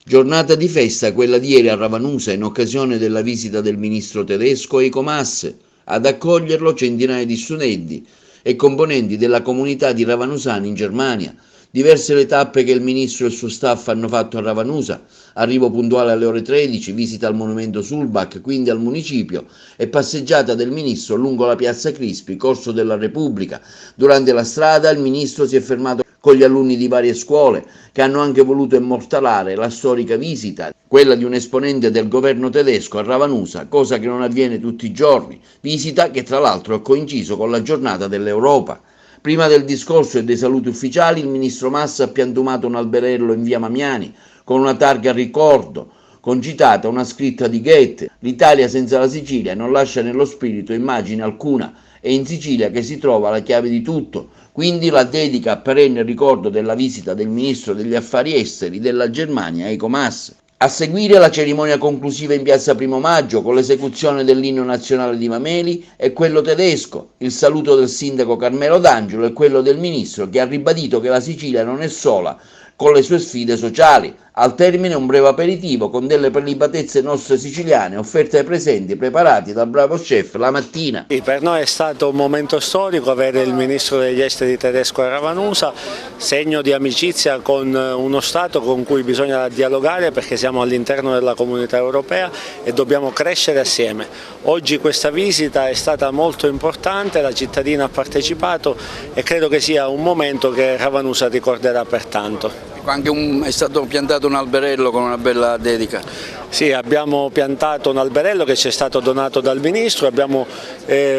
Giornata di festa quella di ieri a Ravanusa in occasione della visita del ministro tedesco Ecomasse. Ad accoglierlo centinaia di studenti e componenti della comunità di Ravanusani in Germania. Diverse le tappe che il ministro e il suo staff hanno fatto a Ravanusa, arrivo puntuale alle ore 13, visita al monumento Sulbach, quindi al municipio, e passeggiata del ministro lungo la piazza Crispi, Corso della Repubblica. Durante la strada il ministro si è fermato con gli alunni di varie scuole che hanno anche voluto immortalare la storica visita, quella di un esponente del governo tedesco a Ravanusa, cosa che non avviene tutti i giorni, visita che tra l'altro ha coinciso con la giornata dell'Europa. Prima del discorso e dei saluti ufficiali, il ministro Massa ha piantumato un alberello in via Mamiani con una targa a ricordo, concitata una scritta di Goethe: l'Italia senza la Sicilia non lascia nello spirito immagine alcuna, è in Sicilia che si trova la chiave di tutto. Quindi la dedica a perenne ricordo della visita del ministro degli affari esteri della Germania, Ecomasse. A seguire la cerimonia conclusiva in piazza Primo Maggio con l'esecuzione dell'inno nazionale di Mameli e quello tedesco, il saluto del sindaco Carmelo D'Angelo e quello del ministro che ha ribadito che la Sicilia non è sola con le sue sfide sociali. Al termine un breve aperitivo con delle prelibatezze nostre siciliane offerte ai presenti preparati dal bravo chef la mattina. Per noi è stato un momento storico avere il ministro degli esteri tedesco a Ravanusa, segno di amicizia con uno Stato con cui bisogna dialogare perché siamo all'interno della comunità europea e dobbiamo crescere assieme. Oggi questa visita è stata molto importante, la cittadina ha partecipato e credo che sia un momento che Ravanusa ricorderà per tanto. È stato piantato un alberello con una bella dedica. Sì, abbiamo piantato un alberello che ci è stato donato dal Ministro, abbiamo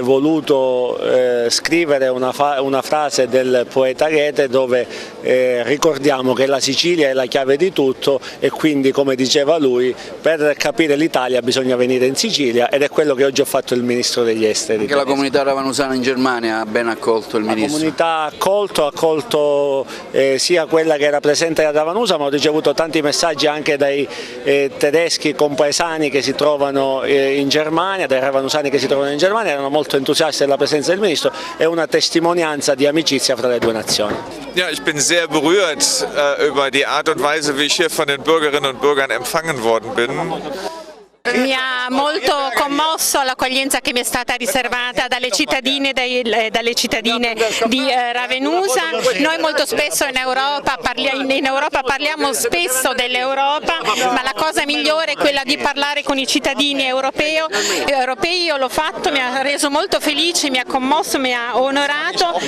voluto scrivere una frase del poeta Goethe dove ricordiamo che la Sicilia è la chiave di tutto e quindi, come diceva lui, per capire l'Italia bisogna venire in Sicilia, ed è quello che oggi ha fatto il Ministro degli Esteri. Anche la comunità ravanusana in Germania ha ben accolto il Ministro. La comunità ha accolto sia quella che era presente a Ravanusa, ma ho ricevuto tanti messaggi anche dai tedeschi compaesani che si trovano in Germania, dai ravanusani che si trovano in Germania, erano molto entusiasti della presenza del Ministro, è una testimonianza di amicizia fra le due nazioni. Ja, ich bin sehr berührt über die Art und Weise, wie ich hier von den Bürgerinnen und Bürgern empfangen worden bin. Mi ha molto commosso l'accoglienza che mi è stata riservata dalle cittadine di Ravenusa. Noi molto spesso in Europa parliamo spesso dell'Europa, ma la cosa migliore è quella di parlare con i cittadini europei. Io l'ho fatto, mi ha reso molto felice, mi ha commosso, mi ha onorato.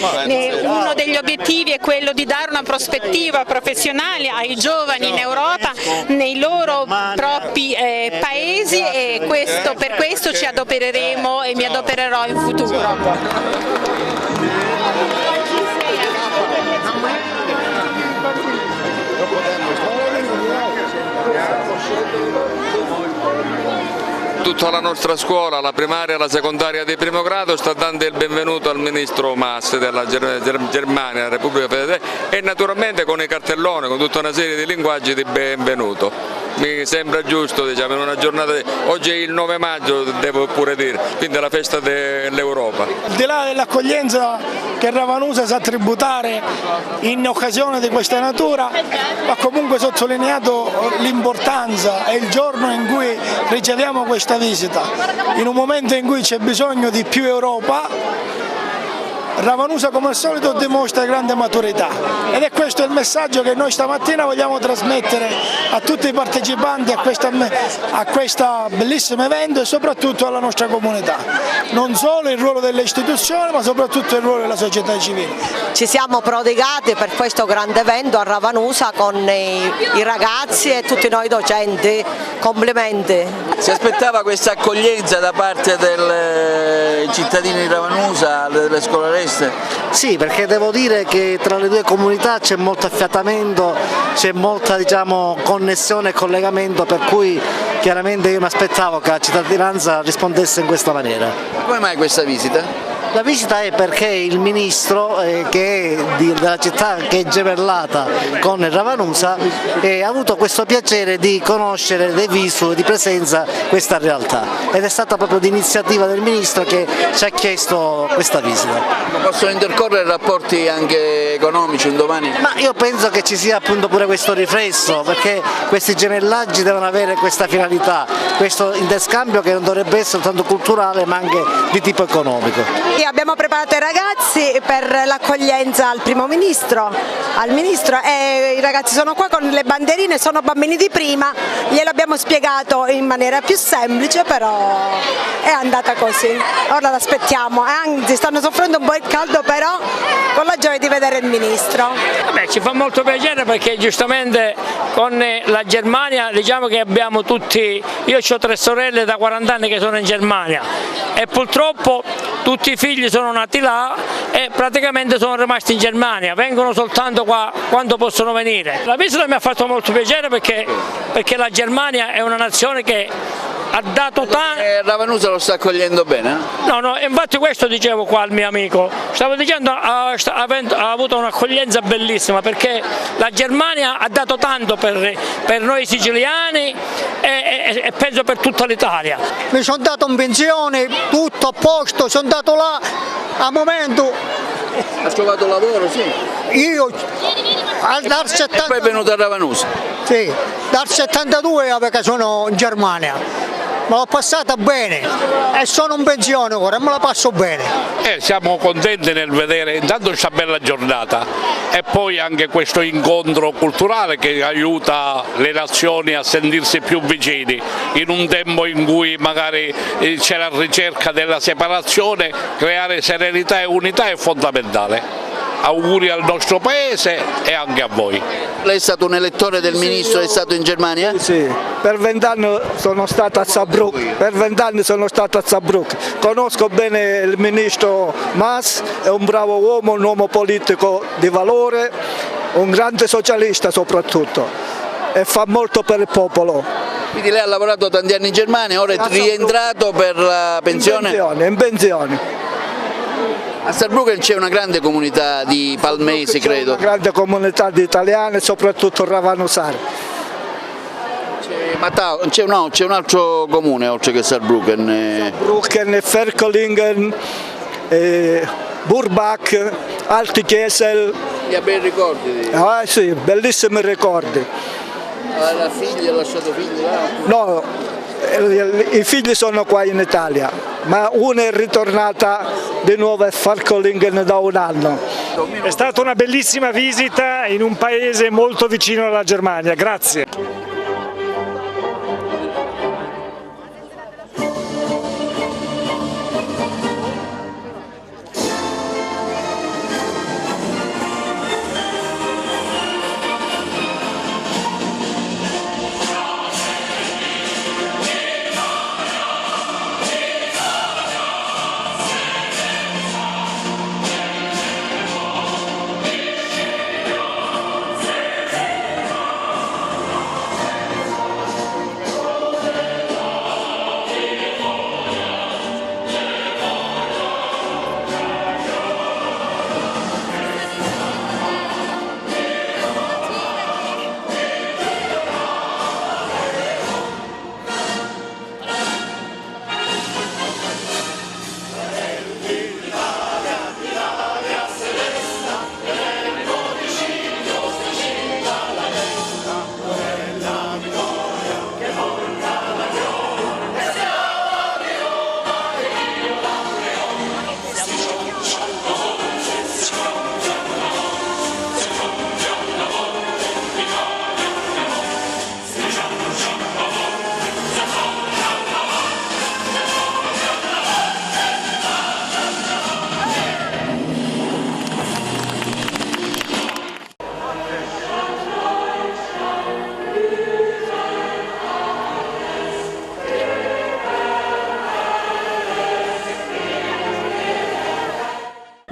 Uno degli obiettivi è quello di dare una prospettiva professionale ai giovani in Europa, nei loro propri paesi, e per questo ci adopereremo e mi adopererò in futuro. Tutta la nostra scuola, la primaria e la secondaria di primo grado, sta dando il benvenuto al ministro Masse della Germania, Repubblica Federale, e naturalmente con i cartelloni, con tutta una serie di linguaggi di benvenuto. Mi sembra giusto, diciamo, in una giornata, oggi è il 9 maggio, devo pure dire, quindi è la festa dell'Europa. Al di là dell'accoglienza che Ravanusa sa tributare in occasione di questa natura, ha comunque sottolineato l'importanza e il giorno in cui riceviamo questa visita. In un momento in cui c'è bisogno di più Europa, Ravanusa come al solito dimostra grande maturità, ed è questo il messaggio che noi stamattina vogliamo trasmettere a tutti i partecipanti a questo bellissimo evento e soprattutto alla nostra comunità. Non solo il ruolo delle istituzioni, ma soprattutto il ruolo della società civile. Ci siamo prodigati per questo grande evento a Ravanusa con i ragazzi e tutti noi docenti. Complimenti. Si aspettava questa accoglienza da parte dei cittadini di Ravanusa, delle scuole? Sì, perché devo dire che tra le due comunità c'è molto affiatamento, c'è molta, diciamo, connessione e collegamento, per cui chiaramente io mi aspettavo che la cittadinanza rispondesse in questa maniera. Come mai questa visita? La visita è perché il ministro della città che è gemellata con Ravanusa ha avuto questo piacere di conoscere de visu, di presenza, questa realtà, ed è stata proprio d'iniziativa del ministro che ci ha chiesto questa visita. Possono intercorrere rapporti anche economici un domani? Ma io penso che ci sia appunto pure questo riflesso, perché questi gemellaggi devono avere questa finalità, questo interscambio che non dovrebbe essere tanto culturale ma anche di tipo economico. Abbiamo preparato i ragazzi per l'accoglienza al primo ministro, e i ragazzi sono qua con le bandierine, sono bambini di prima, glielo abbiamo spiegato in maniera più semplice, però è andata così. Ora l'aspettiamo, anzi stanno soffrendo un po' il caldo, però con la gioia di vedere il ministro. Vabbè, ci fa molto piacere perché giustamente con la Germania diciamo che abbiamo tutti, io ho 3 sorelle da 40 anni che sono in Germania e purtroppo tutti i figli sono nati là e praticamente sono rimasti in Germania, vengono soltanto qua quando possono venire. La visita mi ha fatto molto piacere perché la Germania è una nazione che ha dato tanto. Ravanusa lo sta accogliendo bene? No, infatti questo dicevo qua al mio amico, stavo dicendo ha avuto un'accoglienza bellissima perché la Germania ha dato tanto per noi siciliani e penso per tutta l'Italia. Mi sono dato in pensione, tutto a posto, sono andato là, a momento. Ha trovato lavoro, sì? Io dal 70... poi è venuto a Ravanusa? Sì, dal 72 perché sono in Germania. Me l'ho passata bene e sono in pensione ora, me la passo bene. Siamo contenti nel vedere intanto questa bella giornata e poi anche questo incontro culturale che aiuta le nazioni a sentirsi più vicini in un tempo in cui magari c'è la ricerca della separazione, creare serenità e unità è fondamentale. Auguri al nostro paese e anche a voi. Lei è stato un elettore del ministro, è stato in Germania? Sì, per 20 anni sono stato a Saarbrücken, conosco bene il ministro Maass, è un bravo uomo, un uomo politico di valore, un grande socialista soprattutto e fa molto per il popolo. Quindi lei ha lavorato tanti anni in Germania, ora è rientrato per la pensione? In pensione. A Saarbrücken c'è una grande comunità di palmesi, credo. Una grande comunità di italiani, soprattutto ravanusani. C'è un altro comune oltre che Saarbrücken. Saarbrücken, Ferkolingen, Burbach, Altikessel. Che ha bei ricordi? Sì, bellissimi ricordi. Ha lasciato figli là? No, i figli sono qua in Italia, ma una è ritornata di nuovo a Ferkolingen da un anno. È stata una bellissima visita in un paese molto vicino alla Germania, grazie.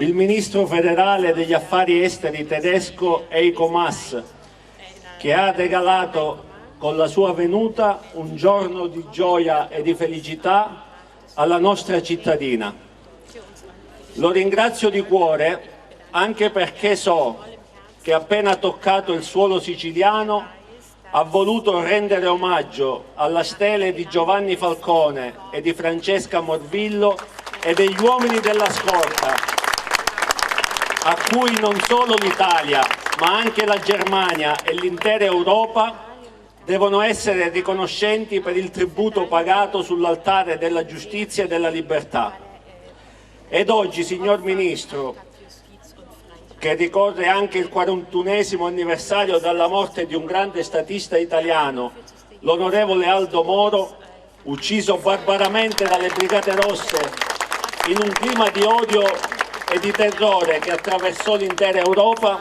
Il ministro federale degli affari esteri tedesco Heiko Maas, che ha regalato con la sua venuta un giorno di gioia e di felicità alla nostra cittadina. Lo ringrazio di cuore anche perché so che appena toccato il suolo siciliano ha voluto rendere omaggio alla stele di Giovanni Falcone e di Francesca Morvillo e degli uomini della scorta, a cui non solo l'Italia, ma anche la Germania e l'intera Europa devono essere riconoscenti per il tributo pagato sull'altare della giustizia e della libertà. Ed oggi, signor Ministro, che ricorre anche il 41esimo anniversario dalla morte di un grande statista italiano, l'onorevole Aldo Moro, ucciso barbaramente dalle Brigate Rosse in un clima di odio e di terrore che attraversò l'intera Europa,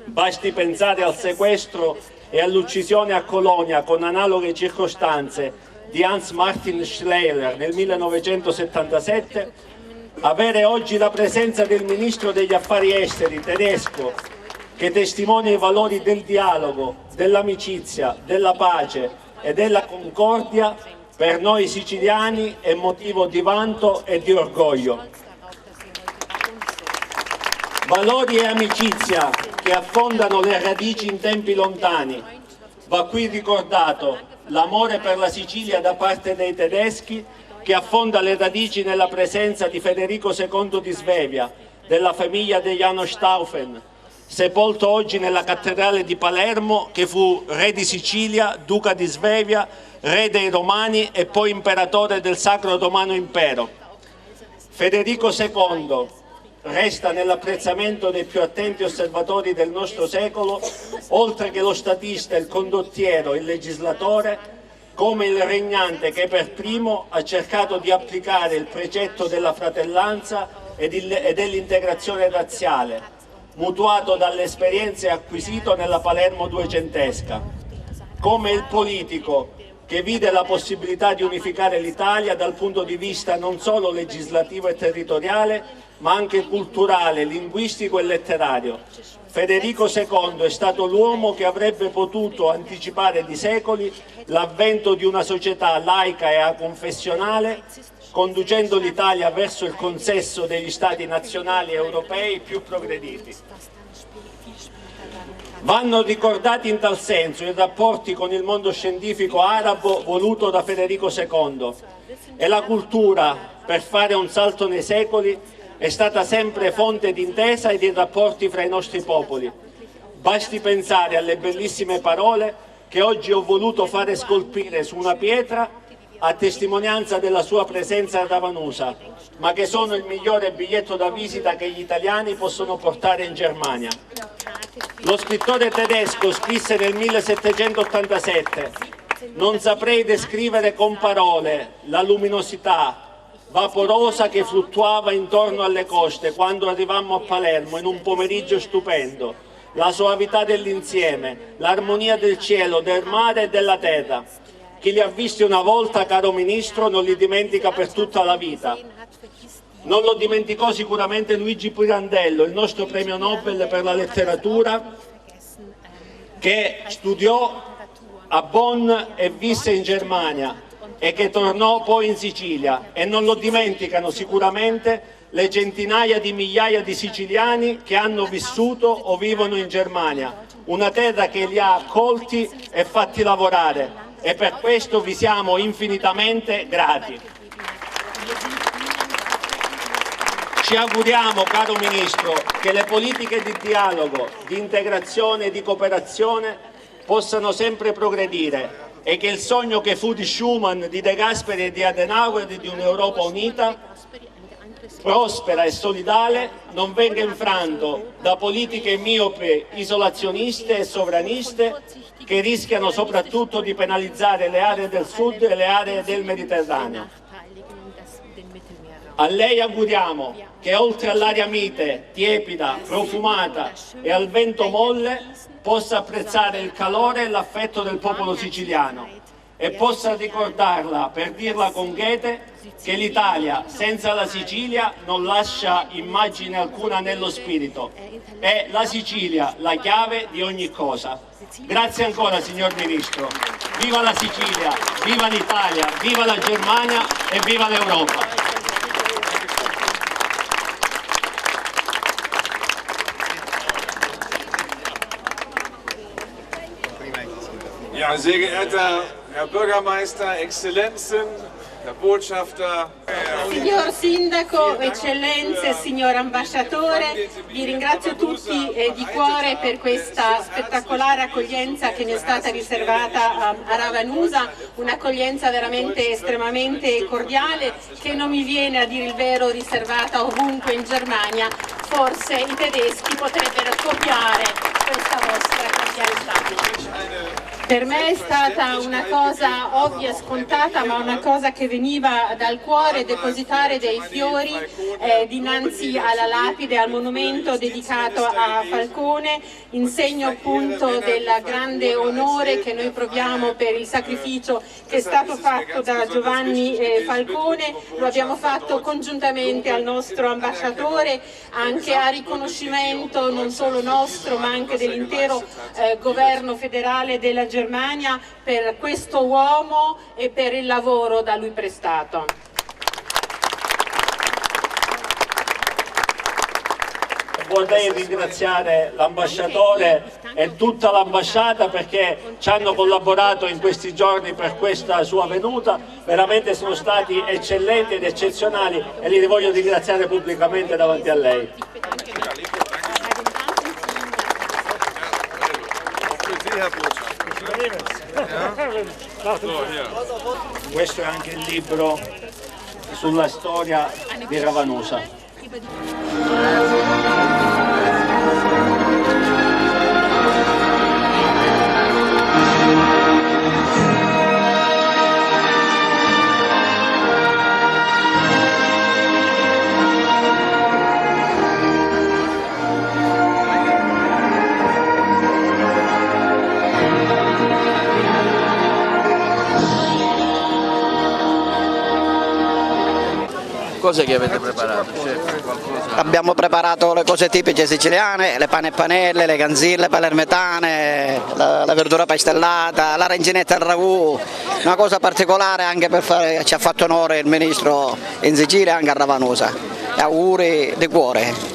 basti pensare al sequestro e all'uccisione a Colonia con analoghe circostanze di Hans Martin Schleyer nel 1977, avere oggi la presenza del Ministro degli Affari Esteri tedesco che testimonia i valori del dialogo, dell'amicizia, della pace e della concordia, per noi siciliani è motivo di vanto e di orgoglio. Valori e amicizia che affondano le radici in tempi lontani. Va qui ricordato l'amore per la Sicilia da parte dei tedeschi, che affonda le radici nella presenza di Federico II di Svevia, della famiglia degli Staufen, sepolto oggi nella cattedrale di Palermo, che fu re di Sicilia, duca di Svevia, re dei Romani e poi imperatore del Sacro Romano Impero. Federico II resta nell'apprezzamento dei più attenti osservatori del nostro secolo, oltre che lo statista, il condottiero, il legislatore, come il regnante che per primo ha cercato di applicare il precetto della fratellanza e dell'integrazione razziale, mutuato dalle esperienze acquisite nella Palermo duecentesca, come il politico che vide la possibilità di unificare l'Italia dal punto di vista non solo legislativo e territoriale, ma anche culturale, linguistico e letterario. Federico II è stato l'uomo che avrebbe potuto anticipare di secoli l'avvento di una società laica e aconfessionale, conducendo l'Italia verso il consesso degli Stati nazionali europei più progrediti. Vanno ricordati in tal senso i rapporti con il mondo scientifico arabo voluto da Federico II, e la cultura, per fare un salto nei secoli, è stata sempre fonte di intesa e di rapporti fra i nostri popoli. Basti pensare alle bellissime parole che oggi ho voluto fare scolpire su una pietra a testimonianza della sua presenza a Ravanusa, ma che sono il migliore biglietto da visita che gli italiani possono portare in Germania. Lo scrittore tedesco scrisse nel 1787: «Non saprei descrivere con parole la luminosità vaporosa che fluttuava intorno alle coste quando arrivammo a Palermo in un pomeriggio stupendo, la soavità dell'insieme, l'armonia del cielo, del mare e della terra. Chi li ha visti una volta, caro Ministro, non li dimentica per tutta la vita». Non lo dimenticò sicuramente Luigi Pirandello, il nostro premio Nobel per la letteratura, che studiò a Bonn e visse in Germania e che tornò poi in Sicilia, e non lo dimenticano sicuramente le centinaia di migliaia di siciliani che hanno vissuto o vivono in Germania, una terra che li ha accolti e fatti lavorare, e per questo vi siamo infinitamente grati. Ci auguriamo, caro Ministro, che le politiche di dialogo, di integrazione e di cooperazione possano sempre progredire e che il sogno che fu di Schuman, di De Gasperi e di Adenauer di un'Europa unita, prospera e solidale, non venga infranto da politiche miope, isolazioniste e sovraniste che rischiano soprattutto di penalizzare le aree del sud e le aree del Mediterraneo. A lei auguriamo che oltre all'aria mite, tiepida, profumata e al vento molle possa apprezzare il calore e l'affetto del popolo siciliano e possa ricordarla, per dirla con Goethe, che l'Italia senza la Sicilia non lascia immagine alcuna nello spirito. È la Sicilia la chiave di ogni cosa. Grazie ancora, signor Ministro. Viva la Sicilia, viva l'Italia, viva la Germania e viva l'Europa. Sehr geehrter Herr Bürgermeister, Exzellenzen, Herr Botschafter. Signor Sindaco, Eccellenze, signor Ambasciatore, vi ringrazio tutti di cuore per questa spettacolare accoglienza che mi è stata riservata a Ravanusa, un'accoglienza veramente estremamente cordiale che non mi viene, a dire il vero, riservata ovunque in Germania. Forse i tedeschi potrebbero copiare questa vostra cordialità. Per me è stata una cosa ovvia e scontata, ma una cosa che veniva dal cuore, depositare dei fiori dinanzi alla lapide, al monumento dedicato a Falcone, in segno appunto del grande onore che noi proviamo per il sacrificio che è stato fatto da Giovanni Falcone. Lo abbiamo fatto congiuntamente al nostro ambasciatore, anche a riconoscimento non solo nostro ma anche dell'intero governo federale della Germania per questo uomo e per il lavoro da lui prestato. Vorrei ringraziare l'ambasciatore e tutta l'ambasciata perché ci hanno collaborato in questi giorni per questa sua venuta, veramente sono stati eccellenti ed eccezionali e li voglio ringraziare pubblicamente davanti a lei. Questo è anche il libro sulla storia di Ravanusa. Cose che avete preparato, chef? Qualcosa? Abbiamo preparato le cose tipiche siciliane, le pane e panelle, le ganzille palermitane, la verdura pastellata, la renginetta al ragù, una cosa particolare anche per ci ha fatto onore il ministro in Sicilia e anche a Ravanusa. Auguri di cuore.